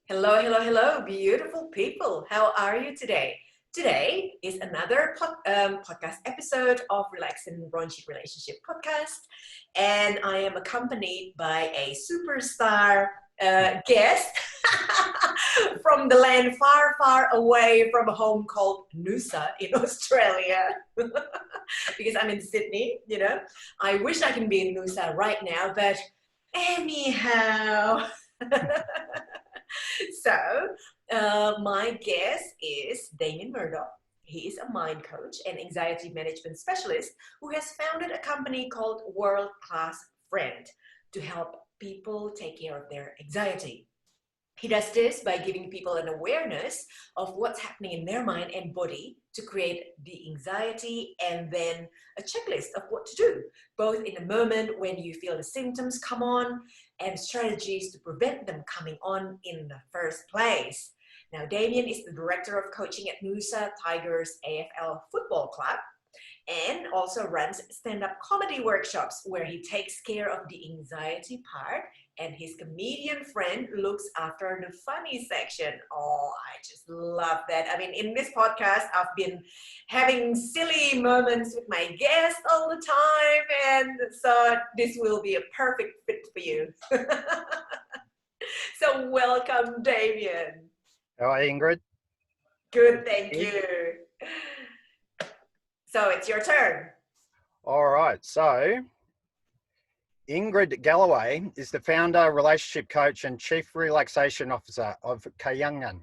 Hello, hello, hello, beautiful people. How are you today? Today is another podcast episode of Relaxing Raunchy Relationship podcast, and I am accompanied by a superstar guest from the land far, far away from a home called Noosa in Australia. Because I'm in Sydney, I wish I can be in Noosa right now, but anyhow. My guest is Damian Murdoch. He is a mind coach and anxiety management specialist who has founded a company called World Class Friend to help people take care of their anxiety. He does this by giving people an awareness of what's happening in their mind and body to create the anxiety and then a checklist of what to do, both in a moment when you feel the symptoms come on and strategies to prevent them coming on in the first place. Now, Damian is the director of coaching at Noosa Tigers AFL Football Club and also runs stand-up comedy workshops where he takes care of the anxiety part and his comedian friend looks after the funny section. Oh, I just love that. I mean, in this podcast, I've been having silly moments with my guests all the time, and so this will be a perfect fit for you. So welcome, Damian. How are you, Ingrid? Good, thank you. So it's your turn. All right. So Ingrid Galloway is the founder, relationship coach, and chief relaxation officer of KAHYANGAN,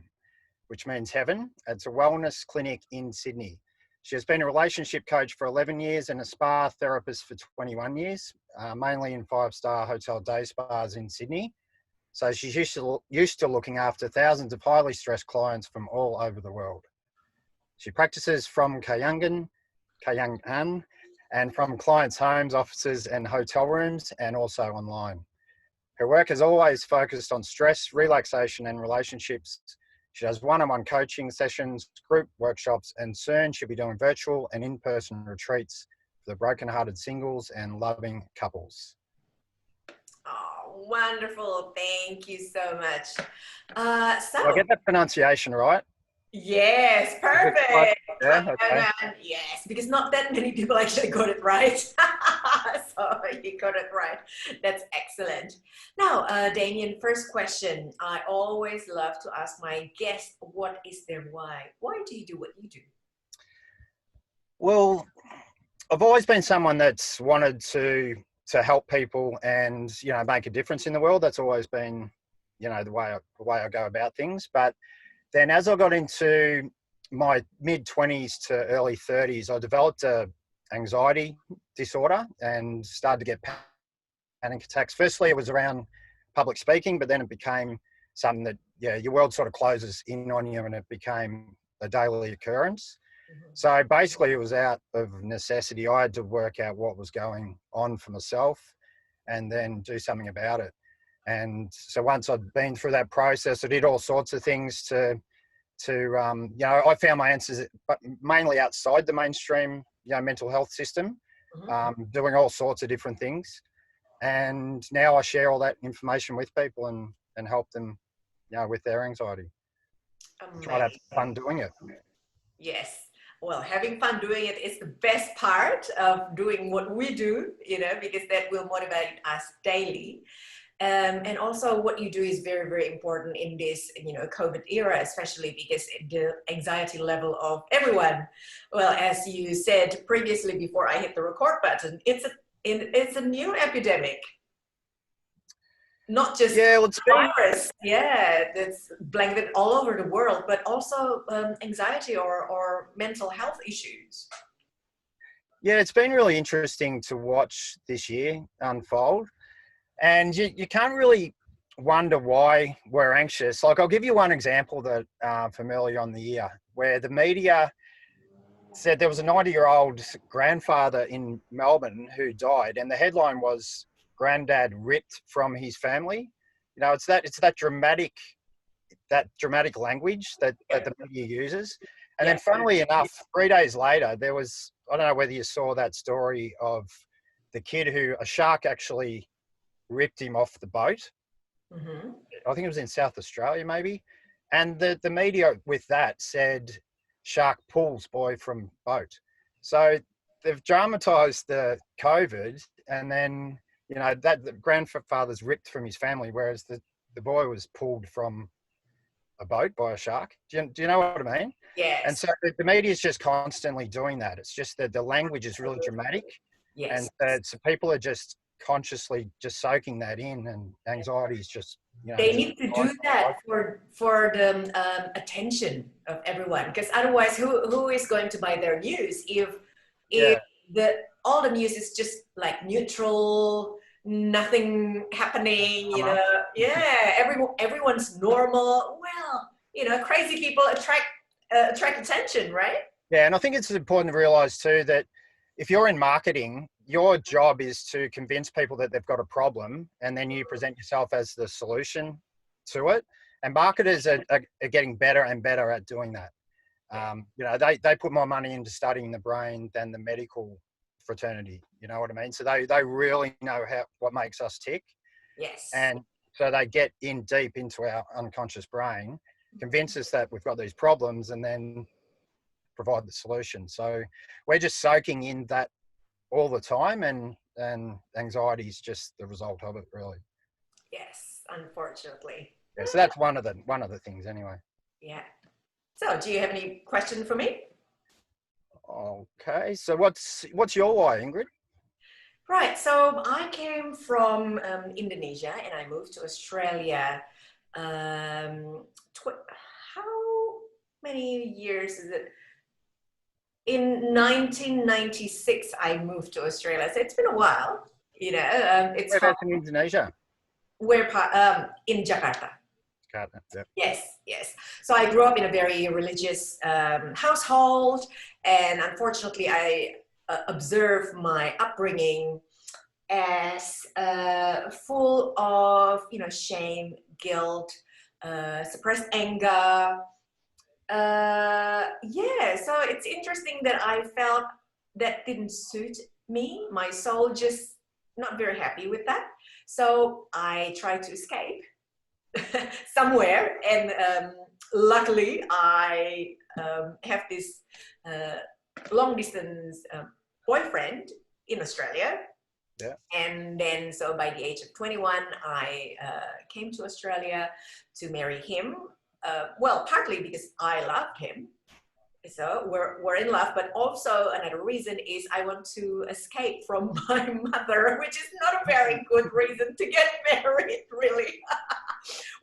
which means heaven. It's a wellness clinic in Sydney. She has been a relationship coach for 11 years and a spa therapist for 21 years, mainly in five-star hotel day spas in Sydney. So she's used to looking after thousands of highly stressed clients from all over the world. She practices from KAHYANGAN, and from clients' homes, offices, and hotel rooms, and also online. Her work has always focused on stress, relaxation, and relationships. She does one-on-one coaching sessions, group workshops, and soon she'll be doing virtual and in-person retreats for the broken-hearted singles and loving couples. Oh, wonderful. Thank you so much. Did I get that pronunciation right? Yes, perfect. Yeah, okay. Yes, because not that many people actually got it right. So you got it right. That's excellent. Now, Damian, first question. I always love to ask my guests, what is their why? Why do you do what you do? Well, I've always been someone that's wanted to help people and, make a difference in the world. That's always been, the way I go about things. But then as I got into my mid-20s to early 30s, I developed a anxiety disorder and started to get panic attacks. Firstly, it was around public speaking, but then it became something that, your world sort of closes in on you and it became a daily occurrence. Mm-hmm. So basically it was out of necessity. I had to work out what was going on for myself and then do something about it. And so once I'd been through that process, I did all sorts of things to I found my answers, but mainly outside the mainstream, mental health system, doing all sorts of different things. And now I share all that information with people and help them, with their anxiety. Try to have fun doing it. Yes. Well, having fun doing it is the best part of doing what we do, because that will motivate us daily. And also what you do is very, very important in this, COVID era, especially because the anxiety level of everyone, well, as you said previously before I hit the record button, it's a new epidemic. Not just virus, that's blanketed all over the world, but also anxiety or mental health issues. Yeah, it's been really interesting to watch this year unfold. And you can't really wonder why we're anxious. Like, I'll give you one example that from early on the year where the media said there was a 90-year-old grandfather in Melbourne who died, and the headline was "Granddad ripped from his family." It's that dramatic language that the media uses. And then, funnily enough, 3 days later, there was, I don't know whether you saw that story of the kid who a shark actually ripped him off the boat. Mm-hmm. I think it was in South Australia, maybe. And the media with that said shark pulls boy from boat. So they've dramatized the COVID, and then, you know, that the grandfather's ripped from his family, whereas the boy was pulled from a boat by a shark. Do you know what I mean? And Yes. so the media is just constantly doing that. It's just that the language is really dramatic, and Yes. so people are just consciously just soaking that in, and anxiety is just, you know, They just need to do that for the attention of everyone, because otherwise, who is going to buy their news if yeah. the all the news is just like neutral, nothing happening, you know? Yeah, everyone's normal. Well, you know, crazy people attract attention, right? Yeah, and I think it's important to realize too that if you're in marketing, your job is to convince people that they've got a problem, and then you present yourself as the solution to it. And marketers are getting better and better at doing that. Yeah. You know, they put more money into studying the brain than the medical fraternity. You know what I mean? So they really know what makes us tick, Yes. and so they get in deep into our unconscious brain, convince us that we've got these problems, and then provide the solution. So we're just soaking in that all the time, and anxiety is just the result of it, really. Yes, unfortunately. Yeah, so that's one of the things anyway. Yeah. So, do you have any question for me? Okay, so what's your why, Ingrid? Right. So I came from Indonesia and I moved to Australia. How many years is it? In 1996, I moved to Australia. So it's been a while. You know, it's home. Whereabouts in Indonesia? We're in Jakarta. Yep. Yes, yes. So I grew up in a very religious household, and unfortunately, I observed my upbringing as full of, you know, shame, guilt, suppressed anger. Yeah, so it's interesting that I felt that didn't suit me. My soul just not very happy with that. So I tried to escape somewhere, and luckily I have this uh, long distance boyfriend in Australia. Yeah. And then, so by the age of 21, I came to Australia to marry him. Well, partly because I loved him, so we're in love, but also another reason is I want to escape from my mother, which is not a very good reason to get married, really.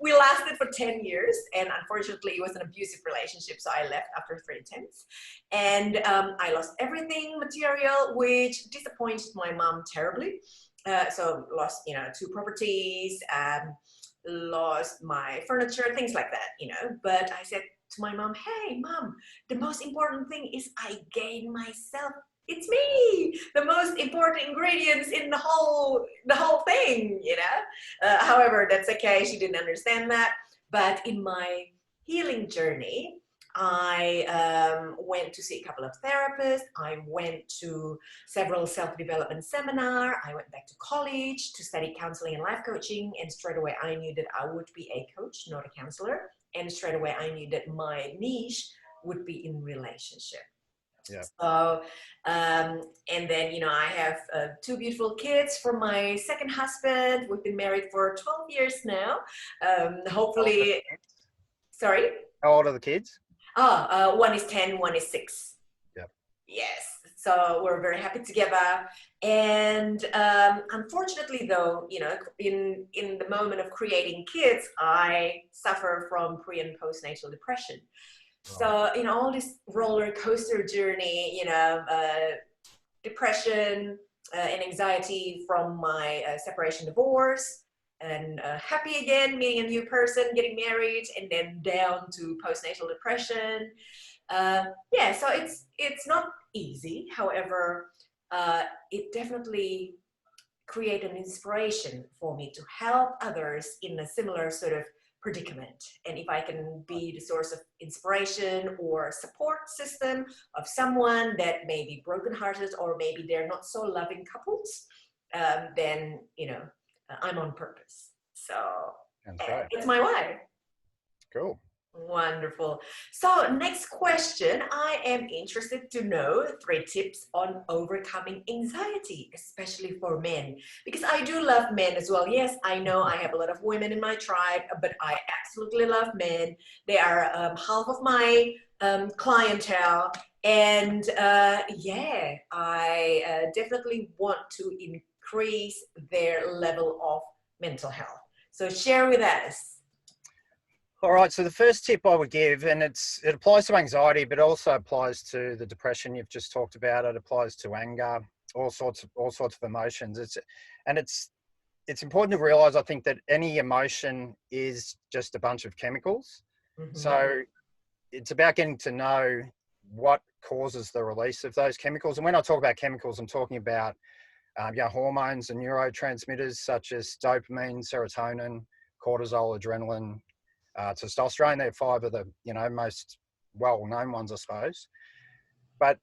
We lasted for 10 years, and unfortunately it was an abusive relationship, so I left after 3 attempts. And I lost everything material, which disappointed my mom terribly. So lost, you know, 2 properties, lost my furniture, things like that, you know. But I said to my mom, hey mom, the most important thing is I gain myself. It's me, the most important ingredients in the whole thing, you know. However, that's okay, she didn't understand that. But in my healing journey, I went to see a couple of therapists. I went to several self-development seminars. I went back to college to study counseling and life coaching, and straight away I knew that I would be a coach, not a counselor. And straight away I knew that my niche would be in relationship. Yeah. So, and then, you know, I have 2 beautiful kids from my second husband. We've been married for 12 years now. Hopefully, sorry? How old are the kids? One is 10, one is 6. Yep. Yes. So we're very happy together. And unfortunately, though, you know, in the moment of creating kids, I suffer from pre and postnatal depression. So, you know, all this roller coaster journey, you know, depression and anxiety from my separation, divorce, and happy again, meeting a new person, getting married, and then down to postnatal depression. Yeah, so it's not easy. However, it definitely create an inspiration for me to help others in a similar sort of predicament. And if I can be the source of inspiration or support system of someone that may be brokenhearted, or maybe they're not so loving couples, then, you know, I'm on purpose. So That's great. It's my wife. Cool. Wonderful. So next question, I am interested to know 3 tips on overcoming anxiety, especially for men, because I do love men as well. Yes, I know I have a lot of women in my tribe, but I absolutely love men. They are half of my clientele. And yeah, I definitely want to increase their level of mental health. So share with us. All right. So the first tip I would give, and it applies to anxiety, but also applies to the depression you've just talked about. It applies to anger, all sorts of emotions. It's important to realize, I think, that any emotion is just a bunch of chemicals. Mm-hmm. So it's about getting to know what causes the release of those chemicals. And when I talk about chemicals, I'm talking about hormones and neurotransmitters such as dopamine, serotonin, cortisol, adrenaline, testosterone. They're 5 of the most well-known ones, I suppose. But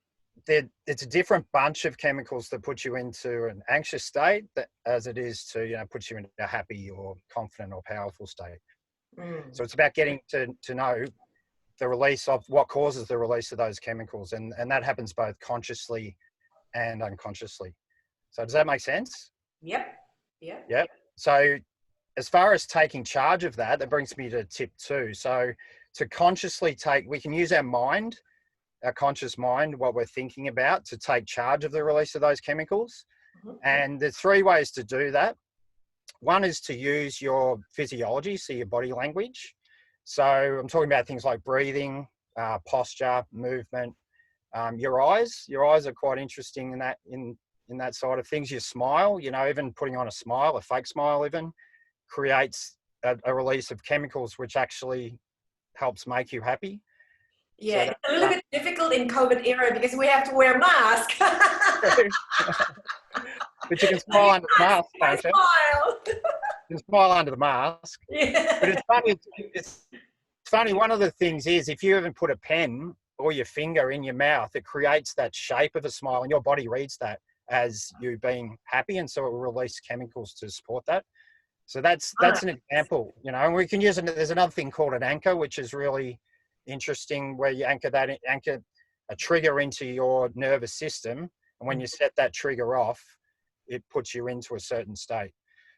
it's a different bunch of chemicals that put you into an anxious state as it is to put you into a happy or confident or powerful state. So it's about getting to know the release of what causes the release of those chemicals, and that happens both consciously and unconsciously. So does that make sense? Yep. Yep. Yep. So as far as taking charge of that, that brings me to tip 2. So to consciously we can use our mind, our conscious mind, what we're thinking about, to take charge of the release of those chemicals. Mm-hmm. And there's 3 ways to do that. One is to use your physiology, so your body language. So I'm talking about things like breathing, posture, movement. Your eyes are quite interesting in that side of things. Your smile, even putting on a smile, a fake smile even, creates a release of chemicals which actually helps make you happy. Yeah, So it's a little bit difficult in COVID era because we have to wear masks. but you can smile under the mask, can't you? Smile. You can smile under the mask. Yeah. But it's funny. It's funny. One of the things is, if you even put a pen or your finger in your mouth, it creates that shape of a smile, and your body reads that as you being happy, and so it will release chemicals to support that. So that's an example, and we can use it. There's another thing called an anchor, which is really interesting, where you anchor a trigger into your nervous system, and when you set that trigger off, it puts you into a certain state.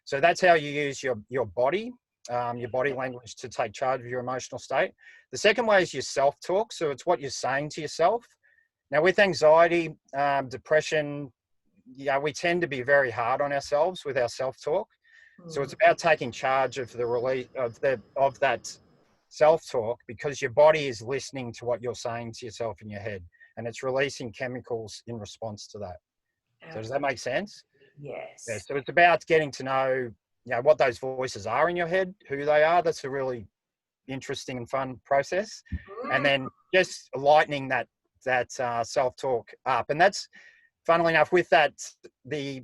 So that's how you use your body language to take charge of your emotional state. The second way is your self-talk. So it's what you're saying to yourself. Now, with anxiety, depression, we tend to be very hard on ourselves with our self-talk. So it's about taking charge of the release of that self-talk, because your body is listening to what you're saying to yourself in your head, and it's releasing chemicals in response to that. So does that make sense? Yes. Yeah. So it's about getting to know, what those voices are in your head, who they are. That's a really interesting and fun process. And then just lightening that self-talk up. And that's, funnily enough, with that, the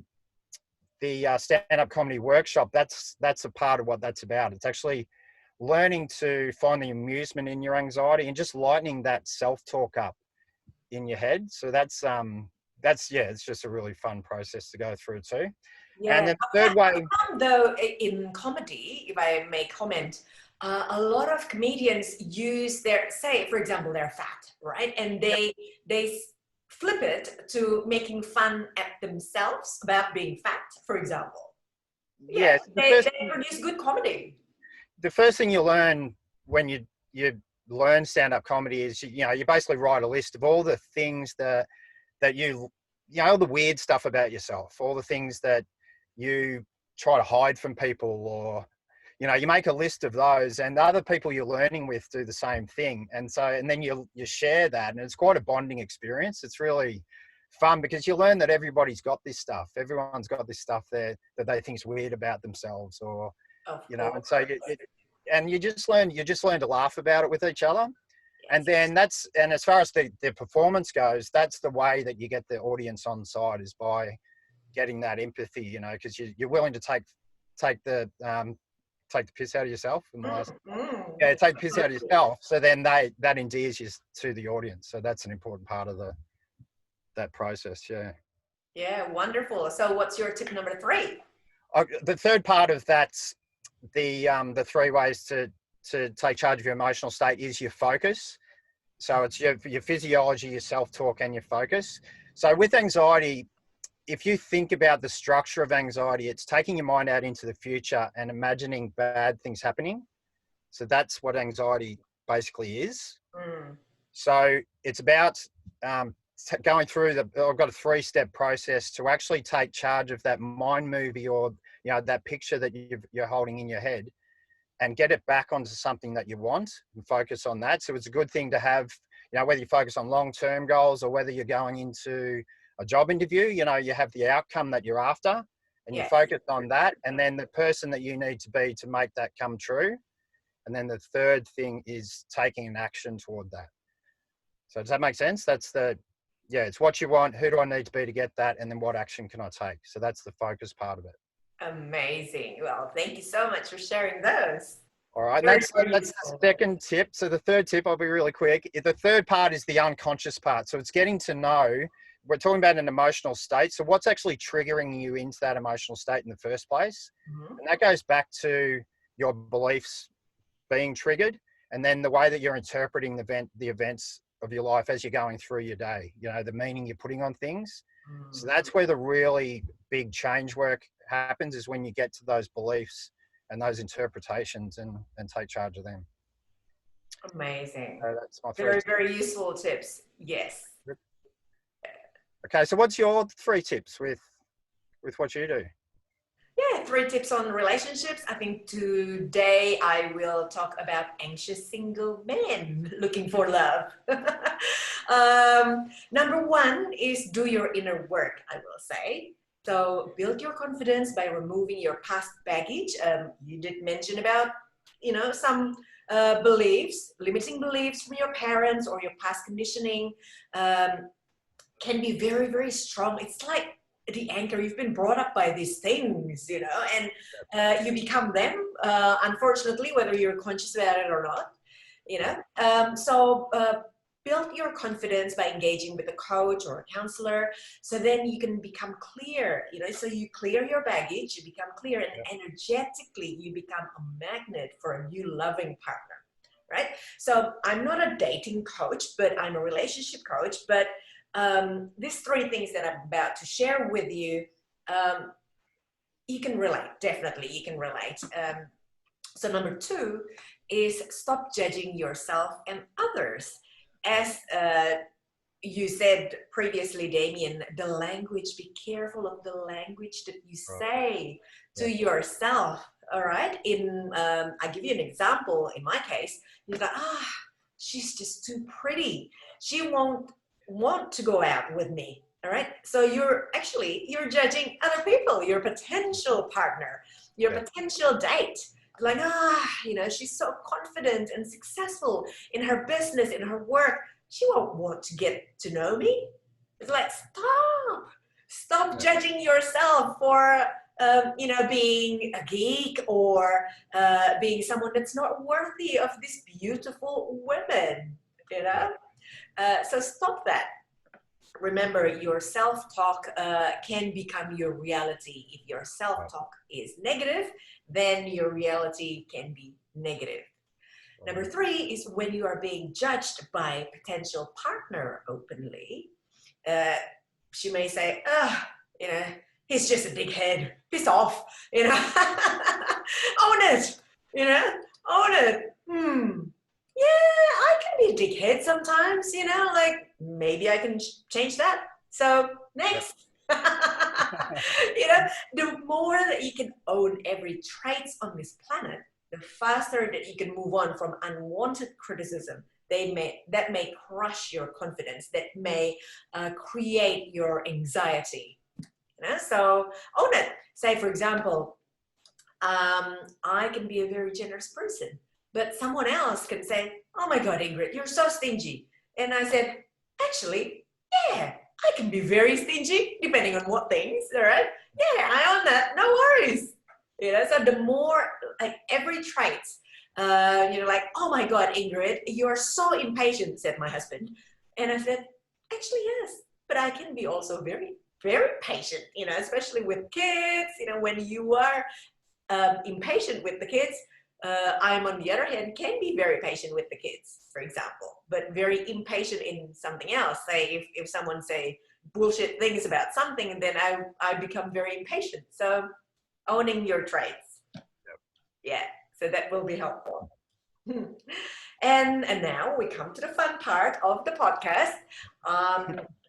stand-up comedy workshop, that's a part of what that's about. It's actually learning to find the amusement in your anxiety and just lightening that self-talk up in your head. So that's it's just a really fun process to go through too. Yeah. And then the third way, though, in comedy, if I may comment, a lot of comedians use say, for example, they're fat, right? And they flip it to making fun at themselves about being fat, for example. Yeah, yes, they produce good comedy. the first thing you learn when you learn stand-up comedy is, you basically write a list of all the things that all the weird stuff about yourself, all the things that you try to hide from people, or you make a list of those, and the other people you're learning with do the same thing, and then you share that, and it's quite a bonding experience. It's really fun because you learn that everybody's got this stuff. Everyone's got this stuff there that they think's weird about themselves, or and so you just learn to laugh about it with each other. And then and as far as the performance goes, that's the way that you get the audience on side, is by getting that empathy, because you're willing to take the piss out of yourself. Take the piss out of yourself. So then that endears you to the audience. So that's an important part of that process. Yeah. Yeah, wonderful. So what's your tip number 3? The third part of that the three ways to take charge of your emotional state is your focus. So it's your physiology, your self-talk, and your focus. So with anxiety, if you think about the structure of anxiety, it's taking your mind out into the future and imagining bad things happening. So that's what anxiety basically is. Mm. So it's about going through I've got a 3-step process to actually take charge of that mind movie, or, you know, that picture that you're holding in your head, and get it back onto something that you want and focus on that. So it's a good thing to have, you know, whether you focus on long-term goals or whether you're going into a job interview, you know, you have the outcome that you're after and you Yes. focus on that, and then the person that you need to be to make that come true. And then the third thing is taking an action toward that. So does that make sense? It's what you want, who do I need to be to get that, and then what action can I take? So that's the focus part of it. Amazing. Well, thank you so much for sharing those. All right, and Very, that's very the useful. second tip. So the third tip, I'll be really quick. The third part is the unconscious part. So it's getting to know, we're talking about an emotional state. So what's actually triggering you into that emotional state in the first place? Mm-hmm. And that goes back to your beliefs being triggered, and then the way that you're interpreting the events of your life as you're going through your day, you know, the meaning you're putting on things. So that's where the really big change work happens, is when you get to those beliefs and those interpretations and take charge of them. Amazing. So that's my Very, 3 tips. very useful tips. Yes. Okay, so what's your 3 tips with what you do? Yeah, 3 tips on relationships. I think today I will talk about anxious single men looking for love. Number 1 is do your inner work, I will say. So build your confidence by removing your past baggage. You did mention about, you know, some beliefs, limiting beliefs from your parents or your past conditioning can be very, very strong. It's like the anchor. You've been brought up by these things, you know, and you become them, unfortunately, whether you're conscious about it or not, you know. So build your confidence by engaging with a coach or a counselor, so then you can become clear, you know, so you clear your baggage, you become clear, and energetically you become a magnet for a new loving partner, right? So I'm not a dating coach, but I'm a relationship coach, but these 3 things that I'm about to share with you, you can relate, definitely you can relate. So number 2 is stop judging yourself and others. As you said previously, Damian, the language, be careful of the language that you say to yourself, all right? I give you an example. In my case, you're like, she's just too pretty. She won't want to go out with me, all right? So you're judging other people, your potential partner, your potential date. Like, you know, she's so confident and successful in her business, in her work. She won't want to get to know me. It's like, stop judging yourself for, you know, being a geek or being someone that's not worthy of this beautiful woman, you know? So stop that. Remember, your self-talk can become your reality. If your self-talk is negative, then your reality can be negative. Number 3 is when you are being judged by a potential partner openly. She may say, you know, he's just a big head. Piss off, you know. Own it, you know. Own it. Yeah, I can be a dickhead sometimes, you know, like maybe I can change that. So next, you know, the more that you can own every trait on this planet, the faster that you can move on from unwanted criticism. That may crush your confidence, that may create your anxiety. You know, so own it. Say, for example, I can be a very generous person, but someone else can say, oh my God, Ingrid, you're so stingy. And I said, actually, yeah, I can be very stingy, depending on what things, all right? Yeah, I own that, no worries. You know, so the more, like every trait, you know, like, oh my God, Ingrid, you're so impatient, said my husband. And I said, actually, yes, but I can be also very, very patient, you know, especially with kids, you know, when you are impatient with the kids. I'm, on the other hand, can be very patient with the kids, for example, but very impatient in something else. Say if someone say bullshit things about something, then I become very impatient. So owning your traits. Yep. Yeah, so that will be helpful. And now we come to the fun part of the podcast.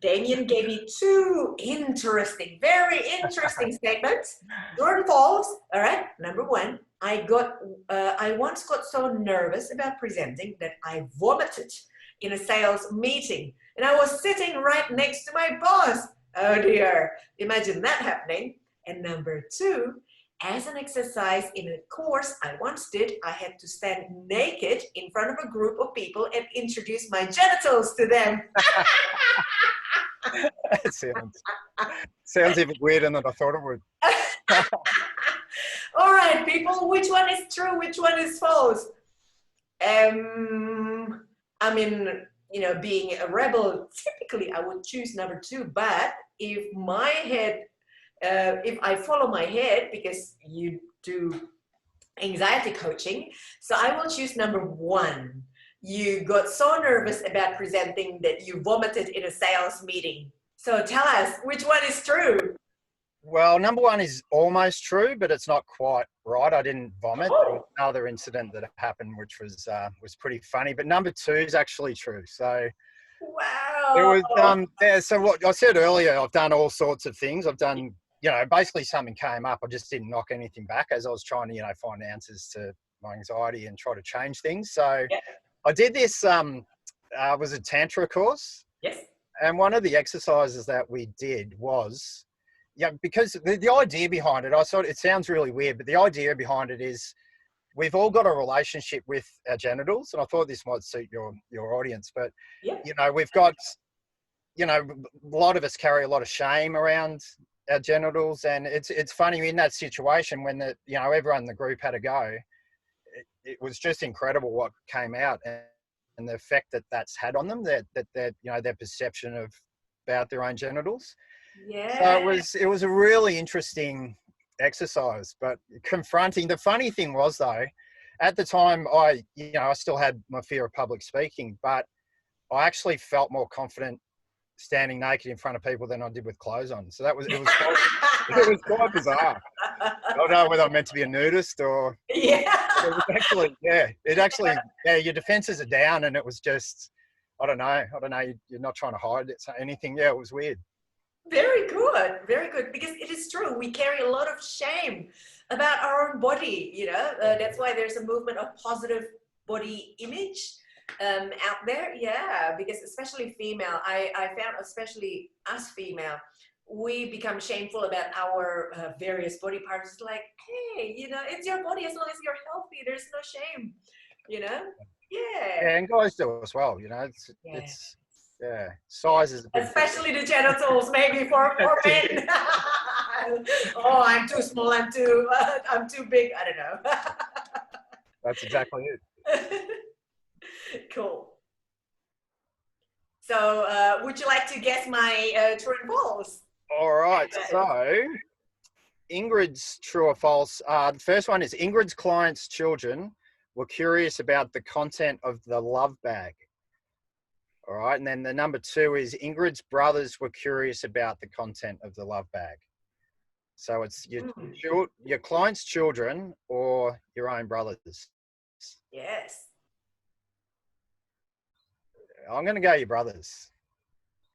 Damien gave me two very interesting statements. True and false. All right. Number one, I once got so nervous about presenting that I vomited in a sales meeting, and I was sitting right next to my boss. Oh dear! Imagine that happening. And number two, as an exercise in a course I once did, I had to stand naked in front of a group of people and introduce my genitals to them. It sounds even weirder than I thought it would. All right, people, which one is true? Which one is false? I mean, you know, being a rebel, typically I would choose number two, but if my head if I follow my head, because you do anxiety coaching, so I will choose number one. You got so nervous about presenting that you vomited in a sales meeting. So tell us, which one is true? Well, number one is almost true, but it's not quite right. I didn't vomit. Oh. There was another incident that happened, which was pretty funny. But number two is actually true. So wow. It was yeah. So what I said earlier, I've done all sorts of things. I've done, you know, basically something came up. I just didn't knock anything back as I was trying to, you know, find answers to my anxiety and try to change things. So yeah. I did this. Was a tantra course. Yes. And one of the exercises that we did was, yeah, because the idea behind it, it sounds really weird, but the idea behind it is we've all got a relationship with our genitals, and I thought this might suit your audience, but yeah. you know, we've got, you know, a lot of us carry a lot of shame around our genitals, and it's funny in that situation when you know, everyone in the group had a go. It was just incredible what came out and the effect that that's had on them, that you know, their perception about their own genitals. Yeah. So it was a really interesting exercise, but confronting. The funny thing was, though, at the time I still had my fear of public speaking, but I actually felt more confident standing naked in front of people than I did with clothes on. So it was quite bizarre. I don't know whether I'm meant to be a nudist or yeah. it was actually your defenses are down, and it was just, I don't know, you're not trying to hide anything. Yeah, it was weird. Very good, very good. Because it is true, we carry a lot of shame about our own body. You know, that's why there's a movement of positive body image out there. Yeah, because especially female, I found, especially us female, we become shameful about our various body parts. It's like, hey, you know, it's your body, as long as you're healthy, there's no shame. You know, Yeah, and guys do as well. You know, it's size is a big especially the genitals, maybe for men. Oh, I'm too small. I'm too big. I don't know. That's exactly it. Cool. So, would you like to guess my true and false? All right. So, Ingrid's true or false. The first one is Ingrid's clients' children were curious about the content of the love bag. All right. And then the number two is Ingrid's brothers were curious about the content of the love bag. So it's your client's children or your own brothers. Yes. I'm going to go your brothers.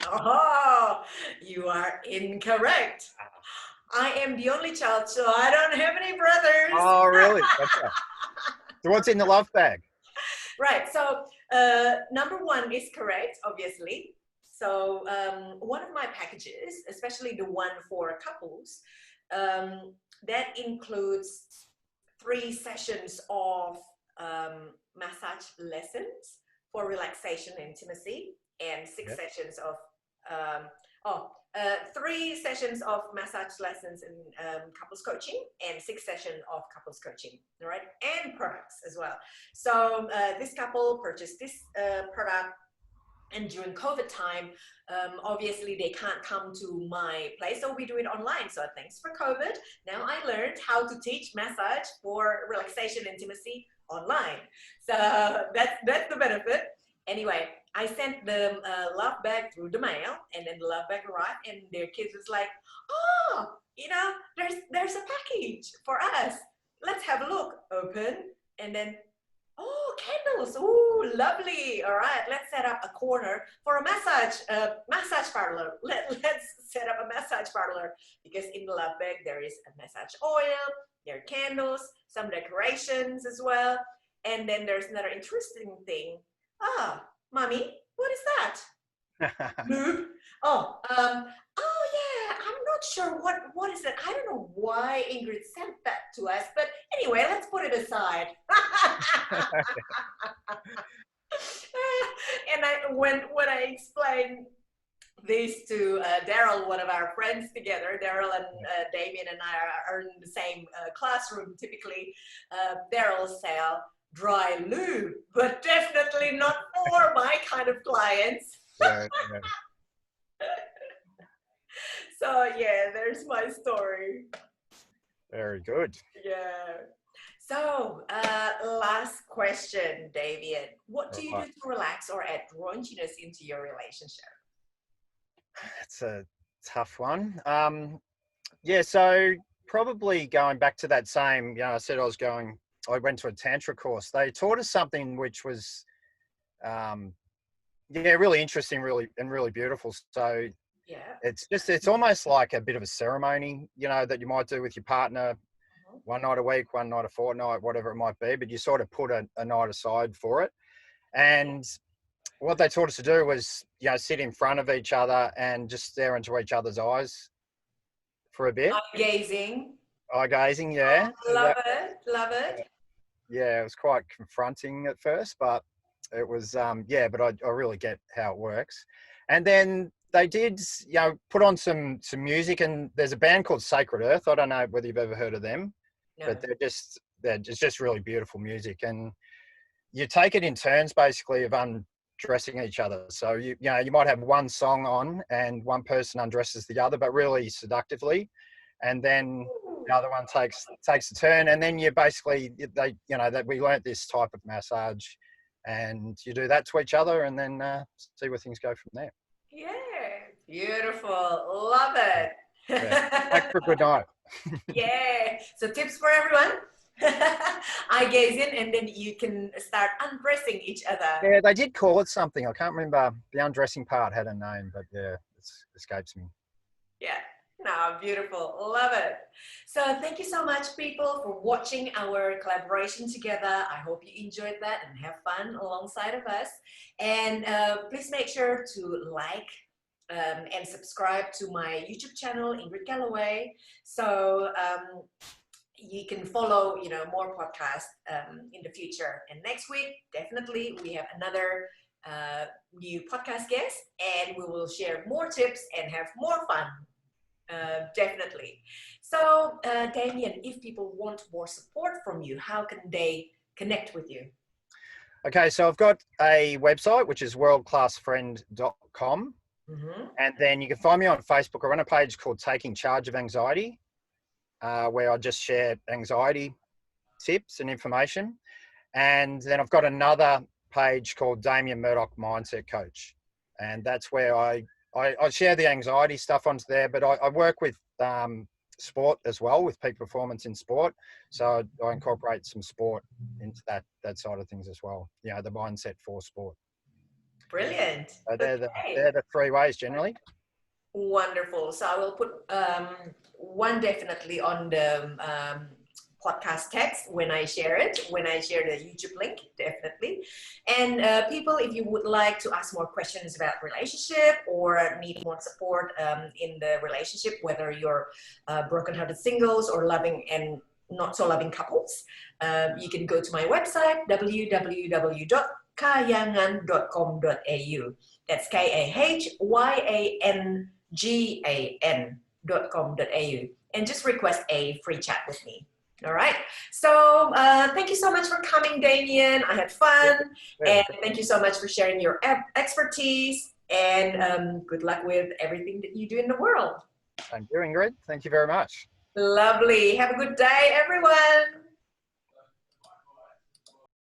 Oh, you are incorrect. I am the only child, so I don't have any brothers. Oh, really? Okay. So what's in the love bag? Right. So number one is correct, obviously. So one of my packages, especially the one for couples, that includes 3 sessions of massage lessons for relaxation and intimacy, and 6 sessions of 3 sessions of massage lessons and couples coaching, and 6 sessions of couples coaching, all right, and products as well. So this couple purchased this product And during COVID time, obviously they can't come to my place, so we do it online. So thanks for COVID. Now I learned how to teach massage for relaxation intimacy online. So that's the benefit. Anyway, I sent them a love bag through the mail, and then the love bag arrived, and their kids was like, "Oh, there's a package for us. Let's have a look." Open, and then, oh, candles. Oh, lovely. All right, let's set up a corner for a massage parlor. Let's set up a massage parlor, because in the love bag there is a massage oil, there are candles, some decorations as well. And then there's another interesting thing. Ah, mommy, what is that? Lube. Oh yeah, I'm not sure what is it. I don't know why Ingrid sent that to us, but anyway, let's put it aside. And when I explained this to Daryl, one of our friends together, Daryl and Damian and I are in the same classroom typically. Daryl said dry lube, but definitely not for my kind of clients. Yeah. So yeah, there's my story. Very good. Yeah. So last question, Damian. What do you do to relax or add raunchiness into your relationship? That's a tough one. Yeah, so probably going back to that same, I said I went to a Tantra course. They taught us something which was, really interesting, really beautiful. So Yeah. it's almost like a bit of a ceremony, that you might do with your partner one night a week, one night a fortnight, whatever it might be, but you sort of put a night aside for it. And what they taught us to do was, sit in front of each other and just stare into each other's eyes for a bit. Eye gazing. Eye gazing, yeah. Oh, love it. Yeah, it was quite confronting at first, but it was, but I really get how it works. And then they did, put on some music, and there's a band called Sacred Earth. I don't know whether you've ever heard of them, No. but it's just really beautiful music. And you take it in turns, basically, of undressing each other. So you might have one song on and one person undresses the other, but really seductively, and then the other one takes a turn, and then you basically that we learnt this type of massage, and you do that to each other, and then see where things go from there. Yeah, beautiful. Love it. Yeah. Back for a good night. Yeah. So tips for everyone. Eye gazing, and then you can start undressing each other. Yeah, they did call it something. I can't remember. The undressing part had a name, but yeah, it escapes me. Yeah. No, beautiful. Love it. So thank you so much, people, for watching our collaboration together. I hope you enjoyed that and have fun alongside of us. And please make sure to like and subscribe to my YouTube channel, Ingrid Galloway. So you can follow, more podcasts in the future. And next week, definitely, we have another new podcast guest, and we will share more tips and have more fun. Definitely. So, Damian, if people want more support from you, how can they connect with you? Okay, so I've got a website, which is worldclassfriend.com. Mm-hmm. And then you can find me on Facebook. I run a page called Taking Charge of Anxiety, where I just share anxiety tips and information. And then I've got another page called Damian Murdoch Mindset Coach. And that's where I share the anxiety stuff onto there, but I work with sport as well, with peak performance in sport. So I incorporate some sport into that side of things as well. The mindset for sport. Brilliant. So they're the three ways generally. Wonderful. So I will put one definitely on the podcast text when I share the YouTube link, definitely. And people, if you would like to ask more questions about relationship or need more support in the relationship, whether you're broken-hearted singles or loving and not so loving couples, you can go to my website, www.kahyangan.com.au. That's KAHYANGAN.com.au, and just request a free chat with me. All right. So thank you so much for coming, Damian. I had fun. Yeah. And thank you so much for sharing your expertise. And good luck with everything that you do in the world. Thank you, Ingrid. Thank you very much. Lovely. Have a good day, everyone.